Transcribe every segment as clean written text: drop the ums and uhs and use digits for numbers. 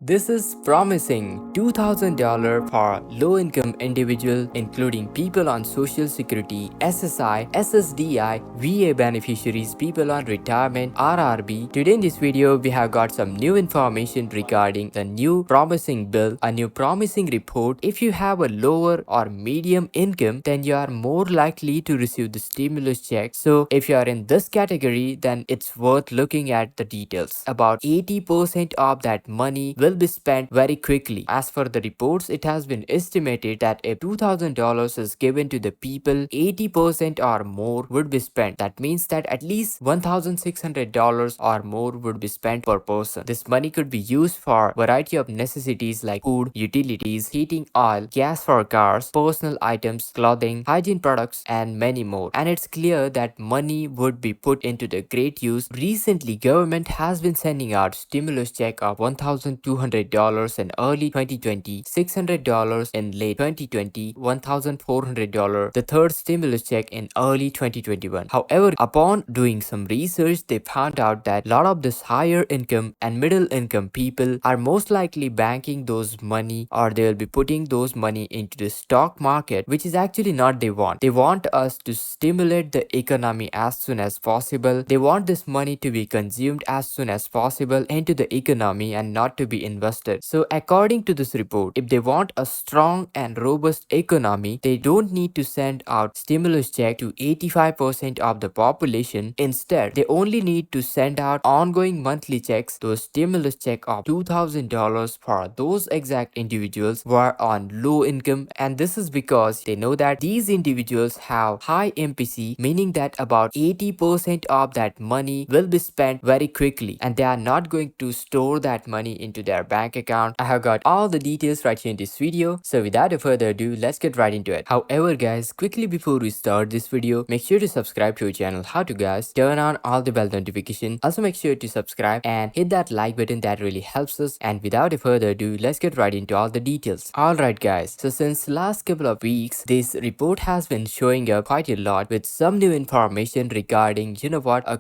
This is promising $2,000 for low-income individual including people on Social Security, SSI, SSDI, VA beneficiaries, people on retirement, RRB. Today in this video, we have got some new information regarding the new promising bill, a new promising report. If you have a lower or medium income, then you are more likely to receive the stimulus check. So if you are in this category, then it's worth looking at the details. About 80% of that money will be spent very quickly. As for the reports, it has been estimated that if $2,000 is given to the people, 80% or more would be spent. That means that at least $1,600 or more would be spent per person. This money could be used for variety of necessities like food, utilities, heating oil, gas for cars, personal items, clothing, hygiene products, and many more. And it's clear that money would be put into the great use. Recently, government has been sending out stimulus check of $1,200 in early 2020, $600 in late 2020, $1,400 the third stimulus check in early 2021. However, upon doing some research, they found out that a lot of this higher income and middle income people are most likely banking those money, or they will be putting those money into the stock market, which is actually not they want. They want us to stimulate the economy as soon as possible. They want this money to be consumed as soon as possible into the economy and not to be invested. So according to this report, if they want a strong and robust economy, they don't need to send out stimulus check to 85% of the population. Instead, they only need to send out ongoing monthly checks, those stimulus check of $2,000 for those exact individuals who are on low income. And this is because they know that these individuals have high MPC, meaning that about 80% of that money will be spent very quickly and they are not going to store that money into their bank account. I have got all the details right here in this video, so without further ado, let's get right into it. However guys, quickly before we start this video, make sure to subscribe to our channel. How to guys? Turn on all the bell notification. Also make sure to subscribe and hit that like button, that really helps us. And without further ado, let's get right into all the details. Alright guys, so since last couple of weeks, this report has been showing up quite a lot with some new information regarding,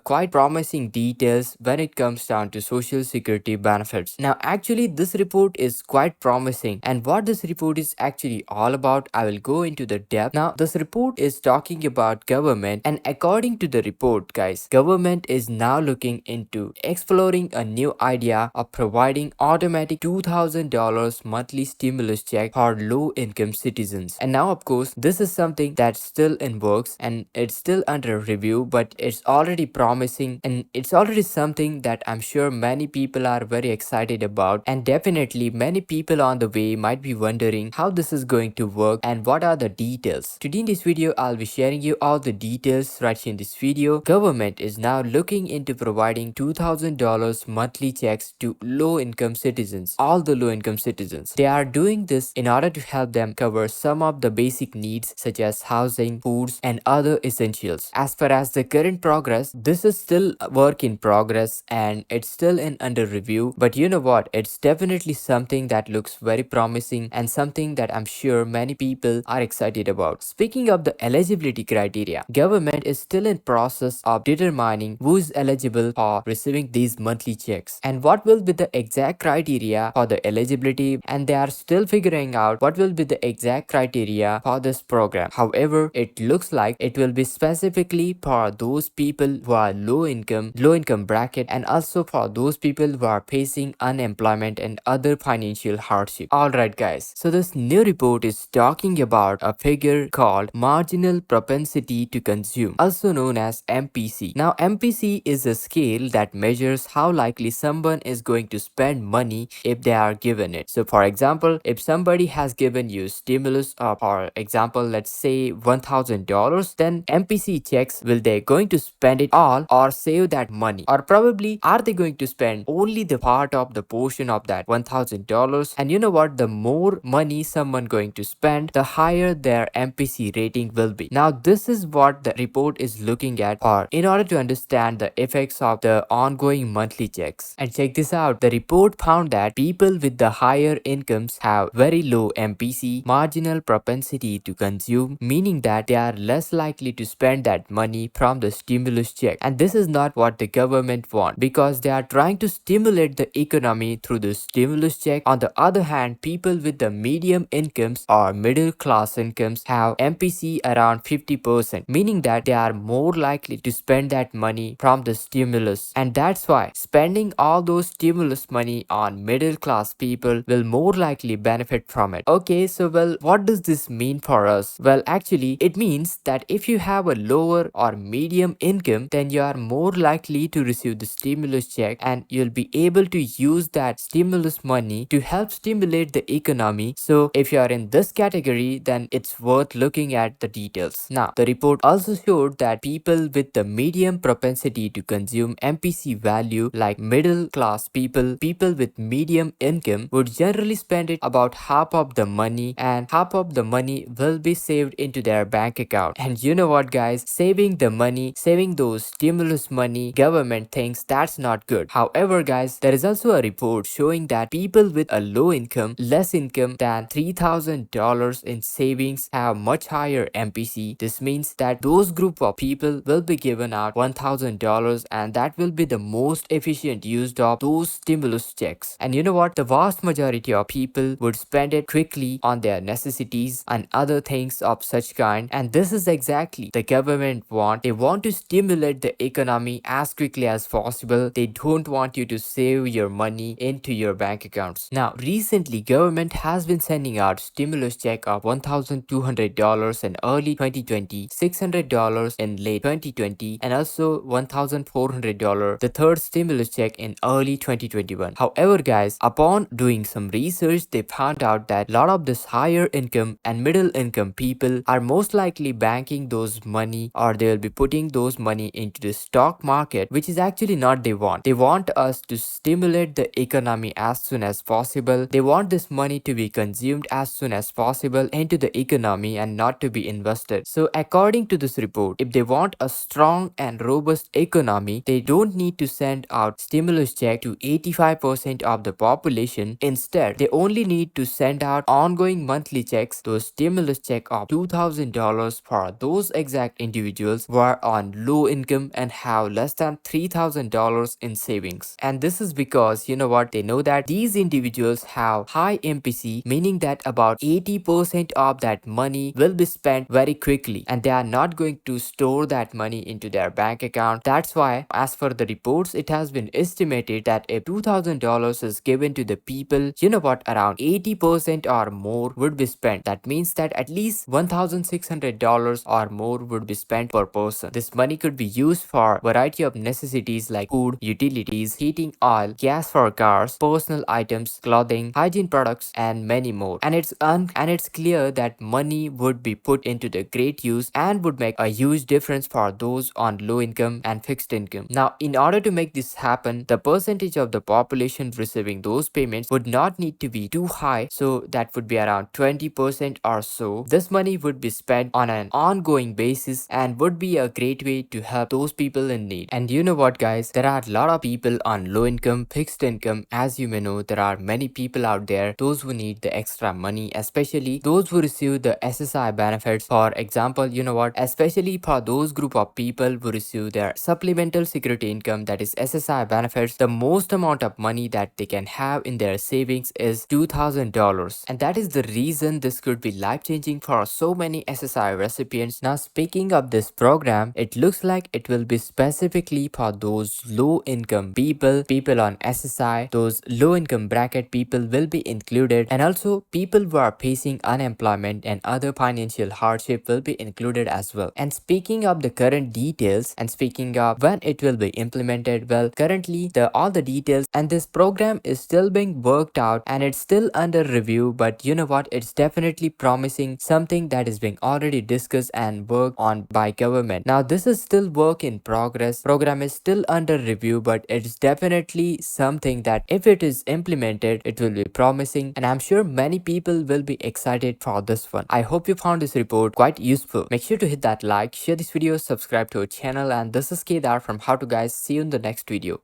quite promising details when it comes down to social security benefits. Now actually this report is quite promising, and what this report is actually all about, I will go into the depth. Now this report is talking about government, and according to the report guys, government is now looking into exploring a new idea of providing automatic $2,000 monthly stimulus check for low income citizens. And now of course this is something that's still in works and it's still under review, but it's already promising and it's already something that I'm sure many people are very excited about. And definitely many people on the way might be wondering how this is going to work and what are the details. Today in this video, I'll be sharing you all the details right here in this video. Government is now looking into providing $2,000 monthly checks to low income citizens, all the low income citizens. They are doing this in order to help them cover some of the basic needs such as housing, foods, and other essentials. As far as the current progress, this is still a work in progress and it's still in under review, but you know what, it's definitely something that looks very promising and something that I'm sure many people are excited about. Speaking of the eligibility criteria, government is still in process of determining who is eligible for receiving these monthly checks and what will be the exact criteria for the eligibility, and they are still figuring out what will be the exact criteria for this program. However, it looks like it will be specifically for those people who are low income bracket, and also for those people who are facing unemployment and other financial hardship. Alright guys, so this new report is talking about a figure called marginal propensity to consume, also known as MPC. Now MPC is a scale that measures how likely someone is going to spend money if they are given it. So for example, if somebody has given you stimulus of, for example, let's say $1,000, then MPC checks will they going to spend it all or save that money, or probably are they going to spend only the part of the portion of that $1,000. And you know what, the more money someone going to spend, the higher their MPC rating will be. Now this is what the report is looking at for in order to understand the effects of the ongoing monthly checks. And check this out, the report found that people with the higher incomes have very low MPC, marginal propensity to consume, meaning that they are less likely to spend that money from the stimulus check. And this is not what the government wants, because they are trying to stimulate the economy through the stimulus check. On the other hand, people with the medium incomes or middle class incomes have MPC around 50%, meaning that they are more likely to spend that money from the stimulus. And that's why spending all those stimulus money on middle class people will more likely benefit from it. Okay, so well, what does this mean for us? Well, actually, it means that if you have a lower or medium income, then you are more likely to receive the stimulus check and you'll be able to use that stimulus money to help stimulate the economy. So if you are in this category, then it's worth looking at the details. Now, the report also showed that people with the medium propensity to consume MPC value, like middle class people, people with medium income, would generally spend it about half of the money, and half of the money will be saved into their bank account. And you know what, guys, saving the money, saving those stimulus money, government thinks that's not good. However, guys, there is also a report showing that people with a low income, less income than $3,000 in savings have much higher MPC. This means that those group of people will be given out $1,000, and that will be the most efficient use of those stimulus checks. And you know what? The vast majority of people would spend it quickly on their necessities and other things of such kind. And this is exactly the government want. They want to stimulate the economy as quickly as possible. They don't want you to save your money into your bank accounts. Now, recently, government has been sending out stimulus check of $1,200 in early 2020, $600 in late 2020, and also $1,400, the third stimulus check in early 2021. However, guys, upon doing some research, they found out that a lot of this higher income and middle income people are most likely banking those money, or they will be putting those money into the stock market, which is actually not they want. They want us to stimulate the economy as soon as possible. They want this money to be consumed as soon as possible into the economy and not to be invested. So according to this report, if they want a strong and robust economy, they don't need to send out stimulus check to 85% of the population. Instead, they only need to send out ongoing monthly checks, those stimulus check of $2,000 for those exact individuals who are on low income and have less than $3,000 in savings. And this is because, you know what, they know that these individuals have high MPC, meaning that about 80% of that money will be spent very quickly, and they are not going to store that money into their bank account. That's why, as per the reports, it has been estimated that if $2,000 is given to the people, you know what, around 80% or more would be spent. That means that at least $1,600 or more would be spent per person. This money could be used for variety of necessities like food, utilities, heating oil, gas for cars, personal items, clothing, hygiene products, and many more. And it's clear that money would be put into the great use and would make a huge difference for those on low income and fixed income. Now, in order to make this happen, the percentage of the population receiving those payments would not need to be too high, so that would be around 20% or so. This money would be spent on an ongoing basis and would be a great way to help those people in need. And you know what, guys, there are a lot of people on low income, fixed income. As you may know, there are many people out there, those who need the extra money, especially those who receive the SSI benefits. For example, you know what, especially for those group of people who receive their supplemental security income, that is SSI benefits, the most amount of money that they can have in their savings is $2,000. And that is the reason this could be life-changing for so many SSI recipients. Now, speaking of this program, it looks like it will be specifically for those low-income people, people on SSI, those low-income bracket people will be included, and also people who are facing unemployment and other financial hardship will be included as well. And speaking of the current details, and speaking of when it will be implemented, well, currently all the details and this program is still being worked out and it's still under review, but you know what, it's definitely promising something that is being already discussed and worked on by government. Now, this is still work in progress. Program is still under review, but it's definitely something that if it is implemented, it will be promising, and I'm sure many people will be excited for this one. I hope you found this report quite useful. Make sure to hit that like, share this video, subscribe to our channel, and this is Kedar from How To Guys. See you in the next video.